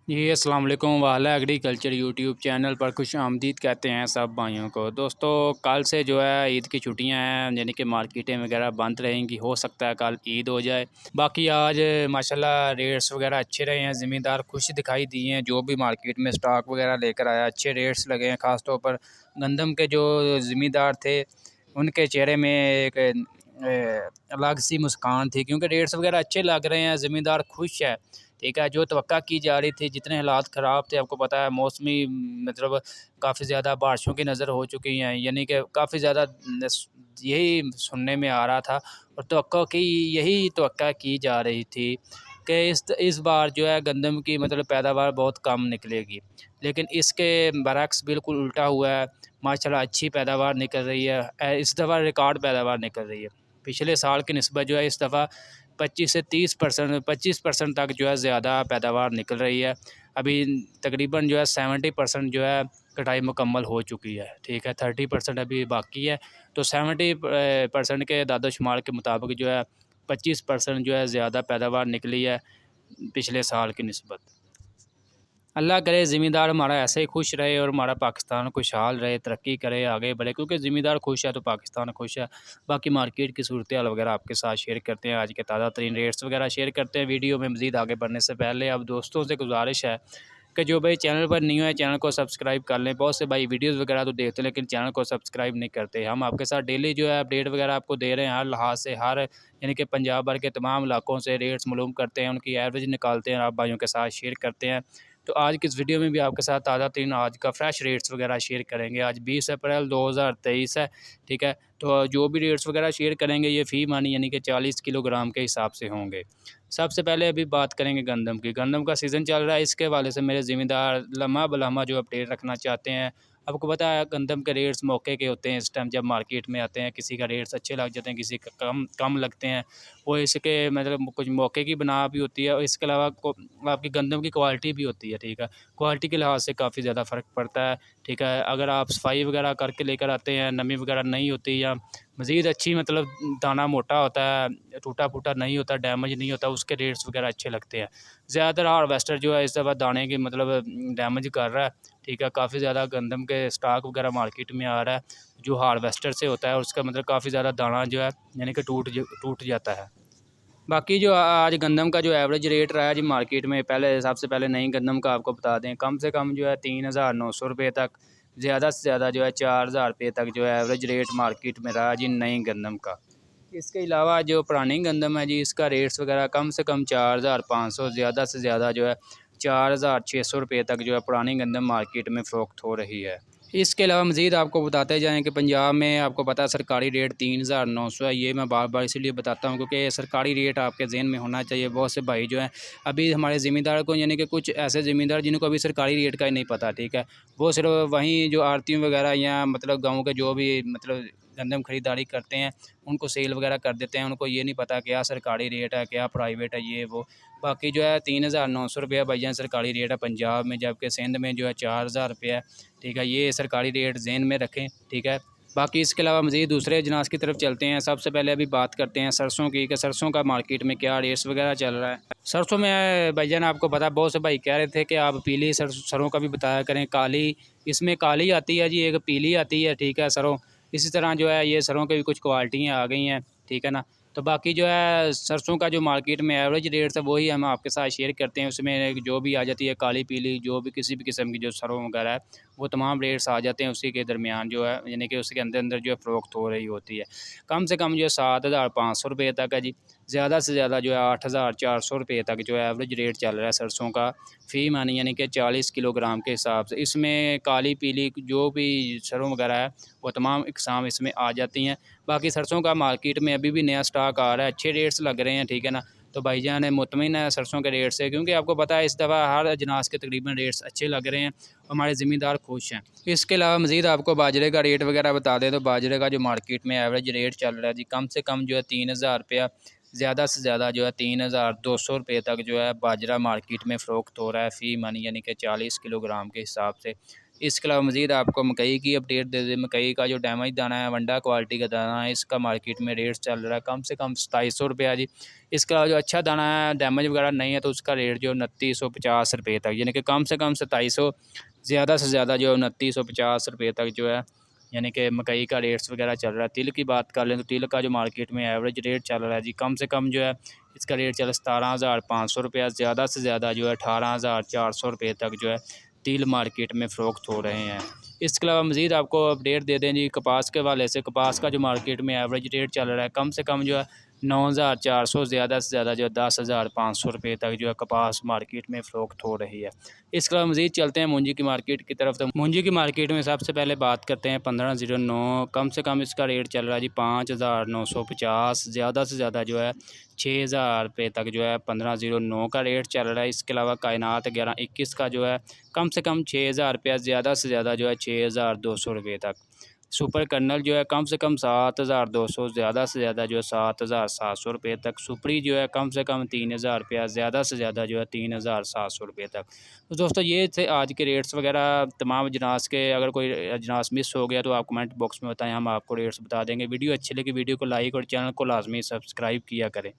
जी अस्सलाम वालेकुम। वाला एग्रीकल्चर यूट्यूब चैनल पर खुश आमदीद कहते हैं सब भाइयों को। दोस्तों कल से जो है ईद की छुट्टियां हैं, यानी कि मार्केटें वगैरह बंद रहेंगी। हो सकता है कल ईद हो जाए। बाकी आज माशाल्लाह रेट्स वगैरह अच्छे रहे हैं, ज़मींदार खुश दिखाई दिए हैं। जो भी मार्केट में स्टॉक वगैरह लेकर आया अच्छे रेट्स लगे हैं। ख़ास तौर पर गंदम के जो ज़मींदार थे उनके चेहरे में एक अलग सी मुस्कान थी, क्योंकि रेट्स वगैरह अच्छे लग रहे हैं, ज़मींदार खुश है। ठीक है, जो तवक्का की जा रही थी, जितने हालात ख़राब थे, आपको पता है मौसमी मतलब काफ़ी ज़्यादा बारिशों की नज़र हो चुकी हैं, यानी कि काफ़ी ज़्यादा यही सुनने में आ रहा था और यही तवक्का की जा रही थी कि इस बार जो है गंदम की मतलब पैदावार बहुत कम निकलेगी। लेकिन इसके बरक्स बिल्कुल उल्टा हुआ है। माशाल्लाह अच्छी पैदावार निकल रही है। इस दफ़ा रिकॉर्ड पैदावार निकल रही है। पिछले साल की निस्बत जो है इस दफ़ा 25% तक जो है ज़्यादा पैदावार निकल रही है। अभी तकरीबन जो है 70% जो है कटाई मुकम्मल हो चुकी है। ठीक है, 30% अभी बाकी है। तो 70% के दादोशुमार के मुताबिक जो है 25% जो है ज़्यादा पैदावार निकली है पिछले साल की निस्बत। अल्लाह करे ज़िम्मेदार हमारा ऐसे ही खुश रहे और हमारा पाकिस्तान खुशहाल रहे, तरक्की करे, आगे बढ़े, क्योंकि ज़िम्मेदार खुश है तो पाकिस्तान खुश है। बाकी मार्केट की सूरत हाल वगैरह आपके साथ शेयर करते हैं, आज के ताज़ा तरीन रेट्स वगैरह शेयर करते हैं। वीडियो में मज़ीद आगे बढ़ने से पहले अब दोस्तों से गुजारिश है कि जो भाई चैनल पर न्यू है चैनल को सब्सक्राइब कर लें। बहुत से भाई वीडियोज़ वगैरह तो देखते हैं लेकिन चैनल को सब्सक्राइब नहीं करते। हम आपके साथ डेली जो है अपडेट वगैरह आपको दे रहे हैं, हर लिहाज से, हर यानी कि पंजाब भर के तमाम इलाकों से रेट्स मालूम करते हैं, उनकी एवरेज निकालते हैं, आप भाइयों के साथ शेयर करते हैं। तो आज की इस वीडियो में भी आपके साथ ताज़ा तरीन आज का फ्रेश रेट्स वगैरह शेयर करेंगे। आज 20 अप्रैल 2023 है। ठीक है, तो जो भी रेट्स वगैरह शेयर करेंगे ये फ़ी मानी यानी कि 40 किलोग्राम के हिसाब से होंगे। सबसे पहले अभी बात करेंगे गंदम की। गंदम का सीज़न चल रहा है, इसके हवाले से मेरे ज़िम्मेदार लम्हा बलम्हा जो अपडेट रखना चाहते हैं। आपको पता है गंदम के रेट्स मौके के होते हैं, इस टाइम जब मार्केट में आते हैं किसी का रेट्स अच्छे लग जाते हैं, किसी का कम कम लगते हैं। वो इसके मतलब कुछ मौके की बना भी होती है और इसके अलावा को आपकी गंदम की क्वालिटी भी होती है। ठीक है, क्वालिटी के लिहाज से काफ़ी ज़्यादा फ़र्क पड़ता है। ठीक है, अगर आप सफाई वगैरह करके लेकर आते हैं, नमी वगैरह नहीं होती या मज़ीद अच्छी मतलब दाना मोटा होता है, टूटा-फूटा नहीं होता, डैमेज नहीं होता, उसके रेट्स वगैरह अच्छे लगते हैं। ज़्यादातर हार्वेस्टर जो है इस दफ़ा दाने की मतलब डैमेज कर रहा है। ठीक है, काफ़ी ज़्यादा गंदम के स्टॉक वगैरह मार्केट में आ रहा है, जो हार्वेस्टर से होता है उसका मतलब काफ़ी ज़्यादा दाना जो है यानी कि टूट जाता है। बाकी जो आज गंदम का जो एवरेज रेट रहा है जी मार्केट में, पहले सबसे पहले नई गंदम का आपको बता दें, कम से कम जो है 3900 रुपये तक, ज़्यादा से ज़्यादा जो है 4000 रुपये तक जो है एवरेज रेट मार्केट में रहा जी नई गंदम का। इसके अलावा जो पुरानी गंदम है जी इसका रेट्स वगैरह कम से कम 4500, ज़्यादा से ज़्यादा जो है 4600 रुपये तक जो है पुरानी गंदम मार्केट में फ़रोख्त हो रही है। इसके अलावा मज़ीद आपको बताते जाएँ कि पंजाब में आपको पता है सरकारी रेट 3900 है। ये मैं बार-बार इसीलिए बताता हूँ क्योंकि सरकारी रेट आपके ज़हन में होना चाहिए। बहुत से भाई जो हैं अभी हमारे ज़मींदार को यानी कि कुछ ऐसे ज़मींदार जिनको अभी सरकारी रेट का ही नहीं पता, ठीक है। वो सिर्फ़ वहीं जो आड़तियों वगैरह या मतलब गाँव के जो भी मतलब गंदम खरीदारी करते हैं, उनको सेल वगैरह कर देते हैं। उनको ये नहीं पता क्या सरकारी रेट है, क्या प्राइवेट है, ये वो। बाकी जो है 3900 रुपया भाईजान सरकारी रेट है पंजाब में, जबकि सिंध में जो है 4000 रुपया है। ठीक है, ये सरकारी रेट ज़हन में रखें। ठीक है, बाकी इसके अलावा मज़ीद दूसरे अजनास की तरफ चलते हैं। सबसे पहले अभी बात करते हैं सरसों की कि सरसों का मार्केट में क्या रेट्स वगैरह चल रहा है। सरसों में भाईजान आपको पता है बहुत से भाई कह रहे थे कि आप पीली सरों का भी बताया करें, काली इसमें काली आती है जी, एक पीली आती है। ठीक है, सरों इसी तरह जो है ये सरों की भी कुछ क्वालिटियाँ आ गई हैं। ठीक है ना, तो बाकी जो है सरसों का जो मार्केट में एवरेज रेट्स है वही हम आपके साथ शेयर करते हैं। उसमें जो भी आ जाती है काली पीली जो भी किसी भी किस्म की जो सरों वगैरह है वो तमाम रेट्स आ जाते हैं उसी के दरमियान जो है यानी कि उसके अंदर अंदर जो है फ़रोख्त हो रही होती है। कम से कम जो है 7500 रुपये तक है जी, ज़्यादा से ज़्यादा जो है 8400 रुपये तक जो है एवरेज रेट चल रहा है सरसों का फ़ी मानी यानी कि 40 किलोग्राम के हिसाब से। इसमें काली पीली जो भी सरों वगैरह है वो तमाम इकसाम इसमें आ जाती हैं। बाकी सरसों का मार्केट में अभी भी नया स्टॉक आ रहा है, अच्छे रेट्स लग रहे हैं। ठीक है ना, तो भाईजान मुतमिन है सरसों के रेट से, क्योंकि आपको पता है इस दफ़ा हर अजनास के तकरीबन रेट्स अच्छे लग रहे हैं, हमारे ज़मींदार खुश हैं। इसके अलावा मज़ीद आपको बाजरे का रेट वगैरह बता दें तो बाजरे का जो मार्केट में एवरेज रेट चल रहा है जी कम से कम जो है 3000 रुपया, ज़्यादा से ज़्यादा जो है 3200 रुपये तक जो है बाजरा मार्केट में फ़रोख्त हो रहा है फ़ी मनी यानी कि 40 किलोग्राम के हिसाब से। इसके अलावा मज़ीद आपको मकई की अपडेट दे दें। मकई का जो डैमेज दाना है, वंडा क्वालिटी का दाना है, इसका मार्केट में रेट चल रहा है कम से कम 2700 रुपये जी। इसका जो अच्छा दाना है, डैमेज वगैरह नहीं है, तो उसका रेट जो 2950 रुपये तक, यानी कि कम से कम 2700, ज़्यादा से ज़्यादा जो 2950 रुपये तक जो है, यानी कि मकई का रेट्स वगैरह चल रहा है। तिल की बात कर लें तो तिल का जो मार्केट में एवरेज रेट चल रहा है जी, कम से कम जो है इसका रेट चल 17,500 रुपया, ज़्यादा से ज़्यादा जो है 18,400 रुपये तक जो है तिल मार्केट में फ़रोख्त हो रहे हैं। इसके अलावा मज़ीद आपको अपडेट दे दें जी, कपास के हवाले से। कपास का जो मार्केट में एवरेज रेट चल रहा है, कम से कम जो है 9,400, ज़्यादा से ज़्यादा जो है 10,500 रुपये तक जो है कपास मार्केट में फ़रोख्त हो रही है। इसके अलावा मज़ीद चलते हैं मूंजी की मार्केट की तरफ। तो मूंजी की मार्केट में सबसे पहले बात करते हैं 1509, कम से कम इसका रेट चल रहा है जी 5,950, ज़्यादा से ज़्यादा जो है 6,000 रुपये तक जो है 1509 का रेट चल रहा है। इसके अलावा कायनात 1121 का जो है कम से कम 6,000 रुपया, ज़्यादा से ज़्यादा जो है 6,200 रुपये तक। सुपर कर्नल जो है कम से कम 7,200, ज़्यादा से ज़्यादा जो है 7,700 रुपये तक। सुपरी जो है कम से कम 3,000 रुपया, ज़्यादा से ज़्यादा जो है 3,700 रुपये तक। तो दोस्तों ये थे आज के रेट्स वगैरह तमाम अजनास के। अगर कोई अजनास मिस हो गया तो आप कमेंट बॉक्स में बताएं, हम आपको रेट्स बता देंगे। वीडियो अच्छी लगी वीडियो को लाइक और चैनल को लाजमी सब्सक्राइब किया करें।